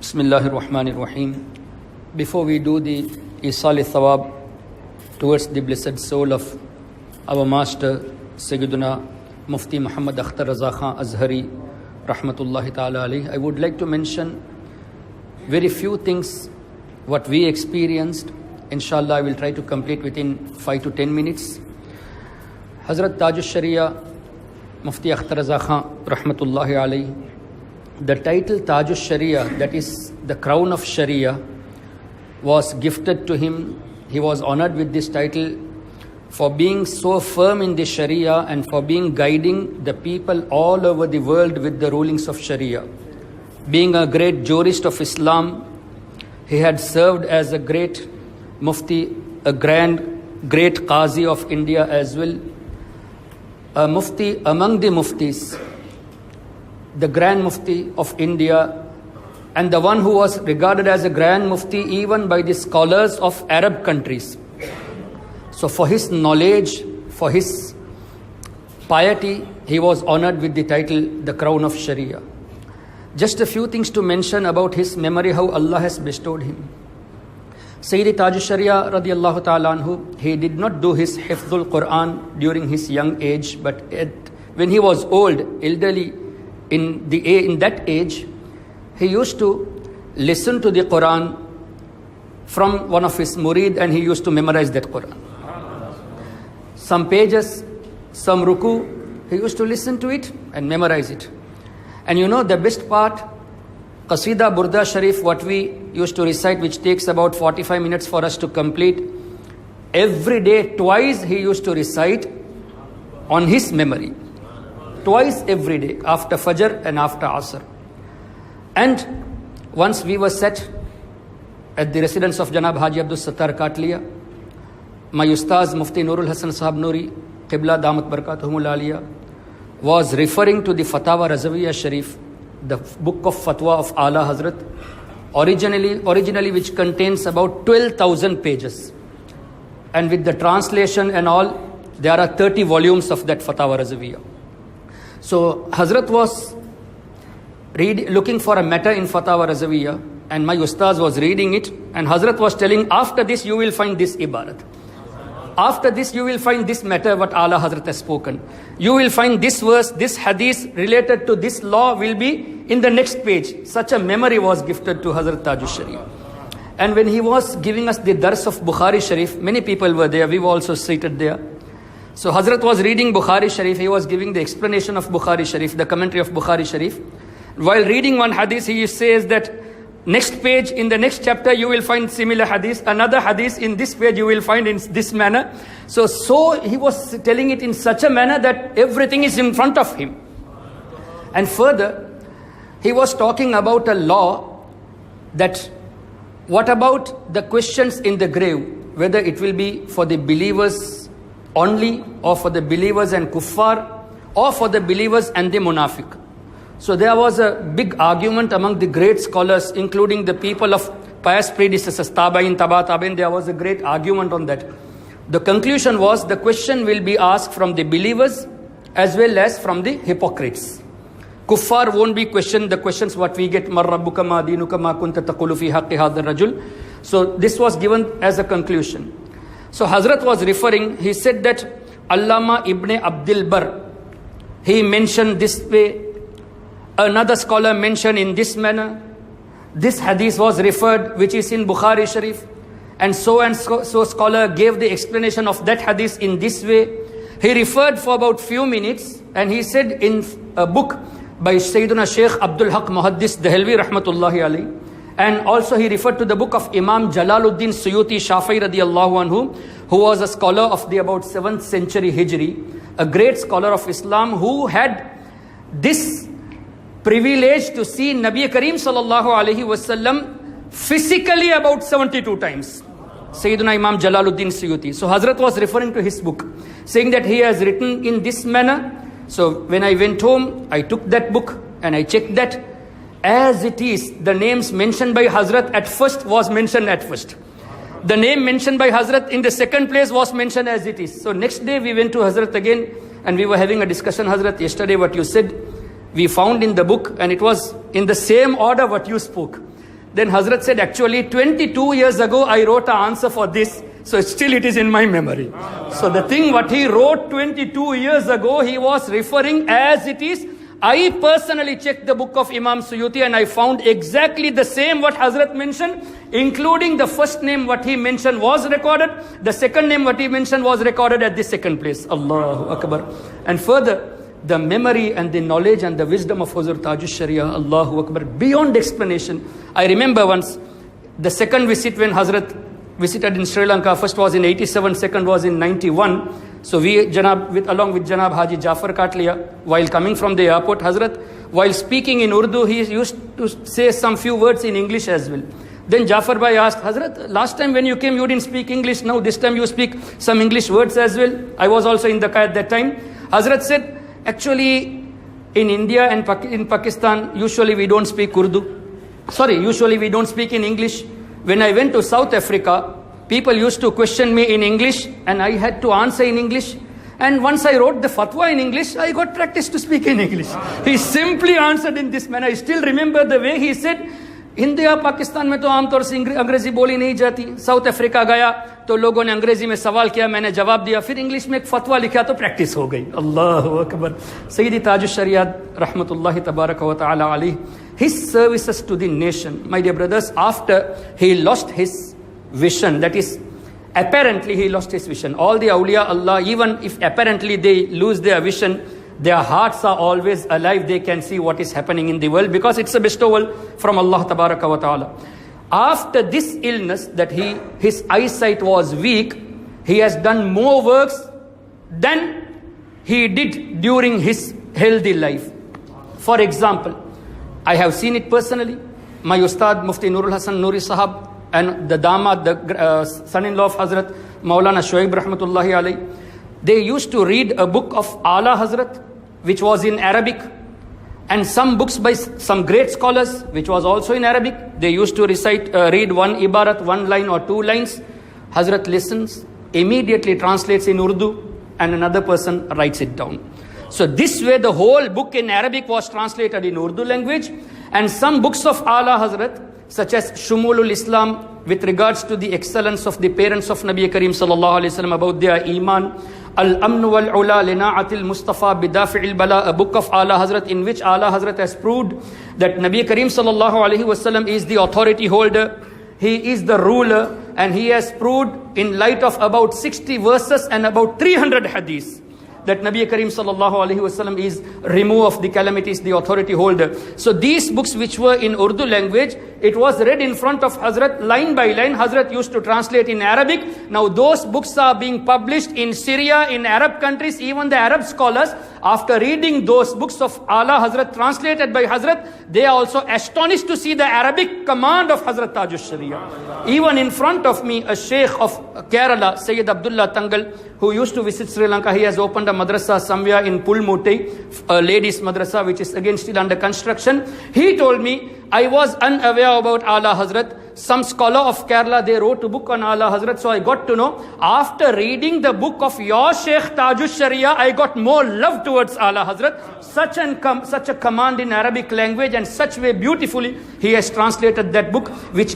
Bismillahir Rahmanir Rahim. Before we do the Isal Thawab towards the blessed soul of our master Sayyiduna Mufti Muhammad Akhtar Raza Khan Azhari Rahmatullahi Ta'ala alayhi, I would like to mention very few things what we experienced. Inshallah, I will try to complete within 5 to 10 minutes. Hazrat Taj Shariah Mufti Akhtar Raza Khan Rahmatullahi alayhi, the title Taj Shariah, that is the crown of Shariah, was gifted to him. He was honored with this title for being so firm in the Shariah and for being guiding the people all over the world with the rulings of Shariah. Being a great jurist of Islam, he had served as a great Mufti, a great Qazi of India as well, a Mufti among the Muftis, the Grand Mufti of India, and the one who was regarded as a Grand Mufti even by the scholars of Arab countries. So for his knowledge, for his piety, he was honored with the title, the crown of Shariah. Just a few things to mention about his memory, how Allah has bestowed him. Sayyidi Taj Shariah radiallahu ta'ala anhu, he did not do his Hifdul Quran during his young age, but when he was old, elderly, in that age, he used to listen to the Quran from one of his murid, and he used to memorize that Quran. Some pages, some ruku, he used to listen to it and memorize it. And you know the best part, Qasida Burda Sharif, what we used to recite, which takes about 45 minutes for us to complete, every day, twice he used to recite on his memory. Twice every day, after Fajr and after Asr. And once we were set at the residence of Janab Haji Abdul Sattar Katliya, my Ustaz Mufti Nurul Hasan Sahab Nuri, Qibla Damat Barakatuhumul Aliyah, was referring to the Fatawa Razawiyya Sharif, the book of Fatwa of Ala Hazrat, originally which contains about 12,000 pages. And with the translation and all, there are 30 volumes of that Fatawa Razawiyya. So Hazrat was looking for a matter in Fatawa Razawiyya, and my Ustaz was reading it, and Hazrat was telling, after this you will find this ibarat. After this you will find this matter what Ala Hazrat has spoken. You will find this verse, this hadith related to this law will be in the next page. Such a memory was gifted to Hazrat Taj Shariah. And when he was giving us the dars of Bukhari Sharif, many people were there, we were also seated there. So Hazrat was reading Bukhari Sharif, he was giving the explanation of Bukhari Sharif, the commentary of Bukhari Sharif. While reading one hadith, he says that next page, in the next chapter, you will find similar hadith. Another hadith in this page, you will find in this manner. So he was telling it in such a manner that everything is in front of him. And further, he was talking about a law that what about the questions in the grave, whether it will be for the believers only, or for the believers and kuffar, or for the believers and the munafiq. So there was a big argument among the great scholars, including the people of pious predecessors, Tabain, Tabain. There was a great argument on that. The conclusion was the question will be asked from the believers as well as from the hypocrites. Kuffar won't be questioned, the questions what we get, Mar Rabbuka ma dinuka ma kunta taqulu fi haqqi hadha rajul. So this was given as a conclusion. So Hazrat was referring, he said that Allama Ibn Abdul Bar, he mentioned this way, another scholar mentioned in this manner, this hadith was referred which is in Bukhari Sharif, and so scholar gave the explanation of that hadith in this way. He referred for about few minutes, and he said in a book by Sayyiduna Sheikh Abdul Haq Muhaddis Dehelvi Rahmatullahi alayhi, and also he referred to the book of Imam Jalaluddin Suyuti Shafi'i radiyallahu anhu, who was a scholar of the about 7th century Hijri, a great scholar of Islam who had this privilege to see Nabi Kareem sallallahu alaihi wasallam physically about 72 times. Sayyiduna Imam Jalaluddin Suyuti. So Hazrat was referring to his book, saying that he has written in this manner. So when I went home, I took that book and I checked that. As it is, the names mentioned by Hazrat at first was mentioned at first. The name mentioned by Hazrat in the second place was mentioned as it is. So next day we went to Hazrat again and we were having a discussion. Hazrat, yesterday what you said, we found in the book and it was in the same order what you spoke. Then Hazrat said, actually 22 years ago I wrote an answer for this. So still it is in my memory. So the thing what he wrote 22 years ago, he was referring as it is. I personally checked the book of Imam Suyuti and I found exactly the same what Hazrat mentioned, including the first name what he mentioned was recorded. The second name what he mentioned was recorded at the second place. Allahu Akbar. And further, the memory and the knowledge and the wisdom of Huzoor Taaj Shariah, Allahu Akbar, beyond explanation. I remember once, the second visit when Hazrat visited in Sri Lanka, first was in 87, second was in 91. So we, along with Janab Haji Jafar Katliya, while coming from the airport, Hazrat, while speaking in Urdu, he used to say some few words in English as well. Then Jafar Bhai asked, Hazrat, last time when you came, you didn't speak English. Now this time you speak some English words as well. I was also in the car at that time. Hazrat said, actually, in India and in Pakistan, usually we don't speak Urdu. Usually we don't speak in English. When I went to South Africa, people used to question me in English and I had to answer in English. And once I wrote the fatwa in English, I got practice to speak in English. He simply answered in this manner. I still remember the way he said, India, Pakistan में तो आमतौर से अंग्रेजी बोली नहीं जाती. South Africa गया तो लोगों ने अंग्रेजी में सवाल किया, मैंने जवाब दिया, फिर इंग्लिश में एक फतवा लिखा तो प्रैक्टिस हो गई. अल्लाहु अकबर. सय्यदी ताज शरिया रहमतुल्लाहि तबारक व तआला अलैह, his services to the nation, my dear brothers, after he lost his vision, that is, apparently he lost his vision. All the awliya Allah, even if apparently they lose their vision, their hearts are always alive. They can see what is happening in the world because it's a bestowal from Allah Tabaraka wa Ta'ala. After this illness, that his eyesight was weak, he has done more works than he did during his healthy life. For example, I have seen it personally. My Ustad Mufti Nurul Hasan Nuri Sahab and the Damad, the son-in-law of Hazrat Maulana Shoaib Rahmatullahi Alayhi, they used to read a book of Ala Hazrat, which was in Arabic, and some books by some great scholars, which was also in Arabic. They used to read one ibarat, one line or two lines. Hazrat listens, immediately translates in Urdu, and another person writes it down. So this way the whole book in Arabic was translated in Urdu language, and some books of Ala Hazrat, such as Shumulul Islam, with regards to the excellence of the parents of Nabi Kareem sallallahu alaihi wasallam, about their iman, Al-Amn wal-Ula lina'atil Mustafa bidafi'il bala, a book of Ala Hazrat in which Ala Hazrat has proved that Nabi Kareem sallallahu alaihi wasallam is the authority holder, he is the ruler, and he has proved in light of about 60 verses and about 300 hadiths that Nabi Kareem sallallahu alaihi wasallam is remove of the calamities, the authority holder. So these books which were in Urdu language, it was read in front of Hazrat line by line. Hazrat used to translate in Arabic. Now those books are being published in Syria, in Arab countries. Even the Arab scholars, after reading those books of Ala Hazrat translated by Hazrat, they are also astonished to see the Arabic command of Hazrat Taj al-Shariah. Even in front of me, a Sheikh of Kerala, Sayyid Abdullah Tangal, who used to visit Sri Lanka, he has opened a madrasa somewhere in Pulmutai, a ladies madrasa which is again still under construction. He told me, I was unaware about Ala Hazrat. Some scholar of Kerala, they wrote a book on Ala Hazrat, so I got to know. After reading the book of your Sheikh Taj al-Shariah, I got more love towards Ala Hazrat. Such a command in Arabic language, and such way beautifully he has translated that book, which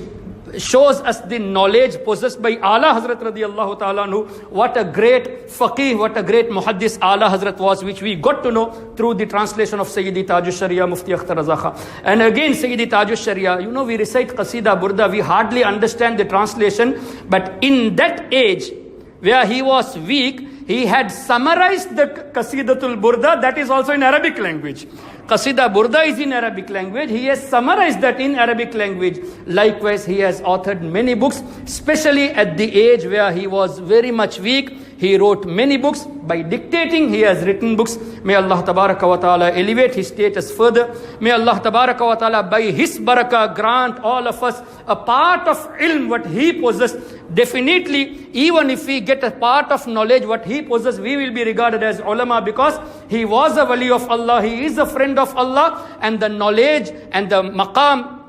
shows us the knowledge possessed by Ala Hazrat radiyallahu ta'ala anhu. What a great faqih, what a great muhaddis Ala Hazrat was, which we got to know through the translation of Sayyidi Taj al-Shariah, Mufti Akhtar Raza Khan. And again, Sayyidi Taj al-Shariah, we recite Qasida Burda, we hardly understand the translation, but in that age, where he was weak, he had summarized the Qasidatul Burda, that is also in Arabic language. Qasida Burda is in Arabic language. He has summarized that in Arabic language. Likewise, he has authored many books, especially at the age where he was very much weak. He wrote many books. By dictating, he has written books. May Allah Tabaraka wa Ta'ala elevate his status further. May Allah Tabaraka wa Ta'ala, by his barakah, grant all of us a part of ilm, what he possessed. Definitely, even if we get a part of knowledge, what he possessed, we will be regarded as ulama, because he was a wali of Allah, he is a friend of Allah, and the knowledge and the maqam,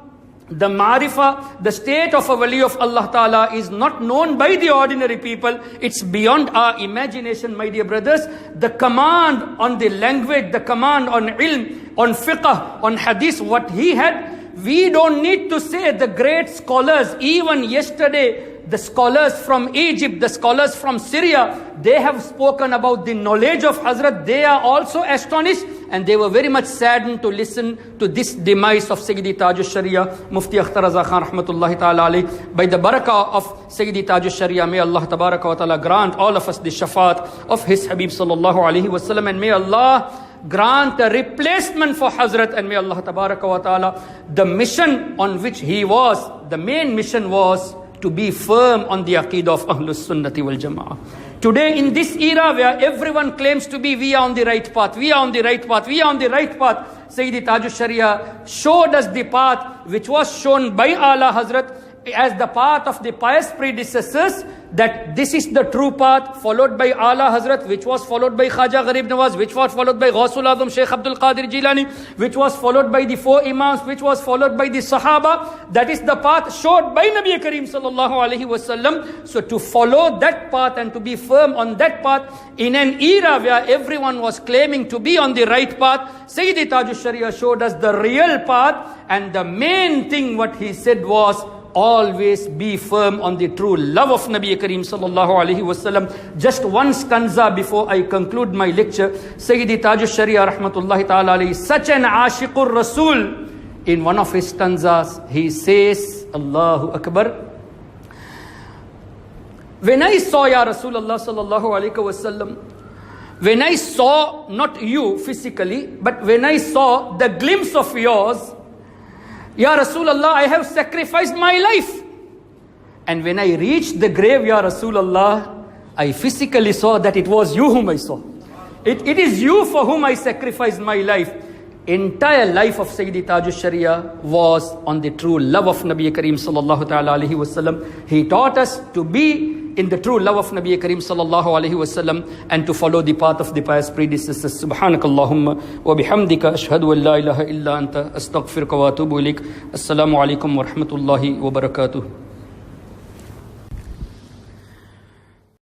the ma'rifah, the state of a wali of Allah Ta'ala is not known by the ordinary people. It's beyond our imagination, my dear brothers. The command on the language, the command on ilm, on fiqh, on hadith, what he had, We don't need to say the great scholars, even yesterday, the scholars from Egypt, the scholars from Syria, they have spoken about the knowledge of Hazrat. They are also astonished, and they were very much saddened to listen to this demise of Sayyidi Taj al-Shariah, Mufti Akhtar Raza Khan rahmatullahi ta'ala alayhi. By the barakah of Sayyidi Taj al-Shariah, may Allah tabaraka wa ta'ala grant all of us the shafaat of His Habib sallallahu alayhi wa sallam, and may Allah grant a replacement for Hazrat, and may Allah tabaraka wa ta'ala, the mission on which he was, the main mission was to be firm on the aqeedah of Ahlus Sunnati wal Jama'ah. Today in this era where everyone claims to be, we are on the right path, we are on the right path, we are on the right path, Sayyidi Taj al-Shariah showed us the path which was shown by Ala Hazrat as the path of the pious predecessors, that this is the true path, followed by Ala Hazrat, which was followed by Khaja Gharib Nawaz, which was followed by Ghausul Azam Shaykh Abdul Qadir Jilani, which was followed by the 4 Imams, which was followed by the Sahaba. That is the path showed by Nabi Kareem sallallahu alaihi wasallam. So to follow that path and to be firm on that path in an era where everyone was claiming to be on the right path, Sayyidi Taj al-Shariah showed us the real path, and the main thing what he said was, always be firm on the true love of Nabi Kareem sallallahu alaihi wasallam. Just one stanza before I conclude my lecture. Sayyidi Taj al-Shariah rahmatullahi ta'ala alayhi, such an ashiqur Rasul, in one of his stanzas he says, Allahu Akbar, when I saw Ya Rasulullah sallallahu alaihi wasallam, when I saw not you physically, but when I saw the glimpse of yours, Ya Rasulullah, I have sacrificed my life. And when I reached the grave, Ya Rasulullah, I physically saw that it was you whom I saw. It is you for whom I sacrificed my life. Entire life of Sayyidi Taj al-Shariah was on the true love of Nabi Kareem sallallahu ta'ala alaihi wasallam. He taught us to be in the true love of Nabi Kareem sallallahu alaihi wasallam and to follow the path of the pious predecessors. Subhanakallahumma wa bihamdika ashhadu an la ilaha illa anta astaghfiruka wa atubu ilaik. Assalamu alaikum wa rahmatullahi wa barakatuh.